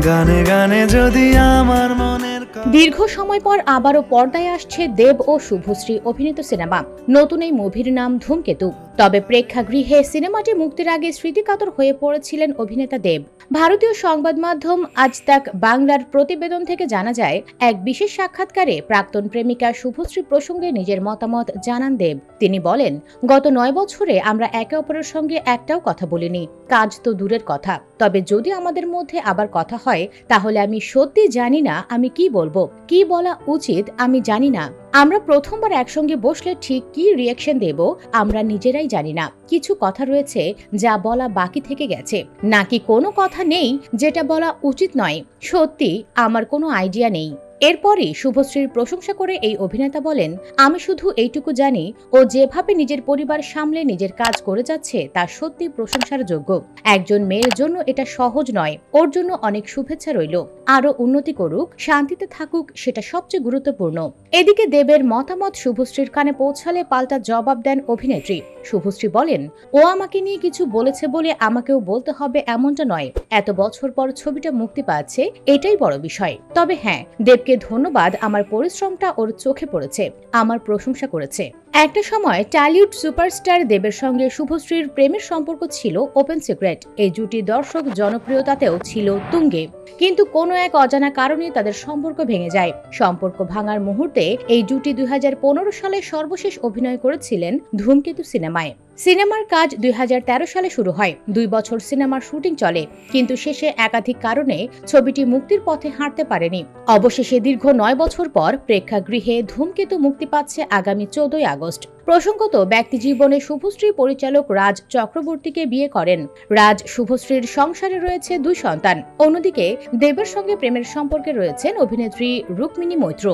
গানে গানে যদি আমার মনের দীর্ঘ সময় পর আবারও পর্দায় আসছে দেব ও শুভশ্রী অভিনীত সিনেমা। নতুন এই মুভির নাম ধূমকেতু। তবে প্রেক্ষাগৃহে সিনেমাটি মুক্তির আগে স্মৃতিকাতর হয়ে পড়েছিলেন অভিনেতা দেব। ভারতীয় সংবাদ মাধ্যম আজ তাক বাংলার প্রতিবেদন থেকে জানা যায়, এক বিশেষ সাক্ষাৎকারে প্রাক্তন প্রেমিকা শুভশ্রী প্রসঙ্গে নিজের মতামত জানান দেব। তিনি বলেন, গত 9 বছরে আমরা একে অপরের সঙ্গে একটাও কথা বলিনি, কাজ তো দূরের কথা। তবে যদি আমাদের মধ্যে আবার কথা হয়, তাহলে আমি সত্যি জানি না আমি কি বলবো, কি বলা উচিত আমি জানি না। আমরা প্রথমবার একসঙ্গে বসলে ঠিক কি রিঅ্যাকশন দেব আমরা নিজেরাই জানি না। কিছু কথা রয়েছে যা বলা বাকি থেকে গেছে, নাকি কোনো কথা নেই যেটা বলা উচিত নয়। সত্যি আমার কোনো আইডিয়া নেই। এরপরই শুভশ্রীর প্রশংসা করে এই অভিনেতা বলেন, আমি শুধু এইটুকু জানি ও যেভাবে নিজের পরিবার সামলে নিজের কাজ করে যাচ্ছে তা সত্যি প্রশংসার যোগ্য। একজন মেয়ের জন্য এটা সহজ নয়। ওর জন্য অনেক শুভেচ্ছা রইল। আরো উন্নতি করুক, শান্তিতে থাকুক, সেটা সবচেয়ে গুরুত্বপূর্ণ। এদিকে দেবের মতামত শুভশ্রীর কানে পৌঁছালে পাল্টা জবাব দেন অভিনেত্রী। শুভশ্রী বলেন, ও আমাকে নিয়ে কিছু বলেছে বলে আমাকেও বলতে হবে এমনটা নয়। এত বছর পর ছবিটা মুক্তি পাচ্ছে, এটাই বড় বিষয়। তবে হ্যাঁ, দেবকে ধন্যবাদ, আমার পরিশ্রমটা ওর চোখে পড়েছে, আমার প্রশংসা করেছে। একটা সময় টলিউড সুপারস্টার দেবের সঙ্গে শুভশ্রীর প্রেমের সম্পর্ক ছিল ওপেন সিক্রেট। এই জুটি দর্শক জনপ্রিয়তাতেও ছিল তুঙ্গে, কিন্তু কোনো এক অজানা কারণে তাদের সম্পর্ক ভেঙে যায়। সম্পর্ক ভাঙার মুহূর্তে এই জুটি 2015 সালে সর্বশেষ অভিনয় করেছিলেন ধূমকেতু সিনেমায়। সিনেমার কাজ 2013 সালে শুরু হয়। 2 বছর সিনেমার শুটিং চলে, কিন্তু শেষে একাধিক কারণে ছবিটি মুক্তির পথে হাঁটতে পারেনি। অবশেষে দীর্ঘ 9 বছর পর প্রেক্ষাগৃহে ধূমকেতু মুক্তি পাচ্ছে আগামী 14 আগস্ট। প্রসঙ্গত, ব্যক্তি জীবনে শুভশ্রী পরিচালক রাজ চক্রবর্তীকে বিয়ে করেন। রাজ শুভশ্রীর সংসারে রয়েছে 2 সন্তান। অন্যদিকে দেবের সঙ্গে প্রেমের সম্পর্কে রয়েছেন অভিনেত্রী রুক্মিণী মৈত্র।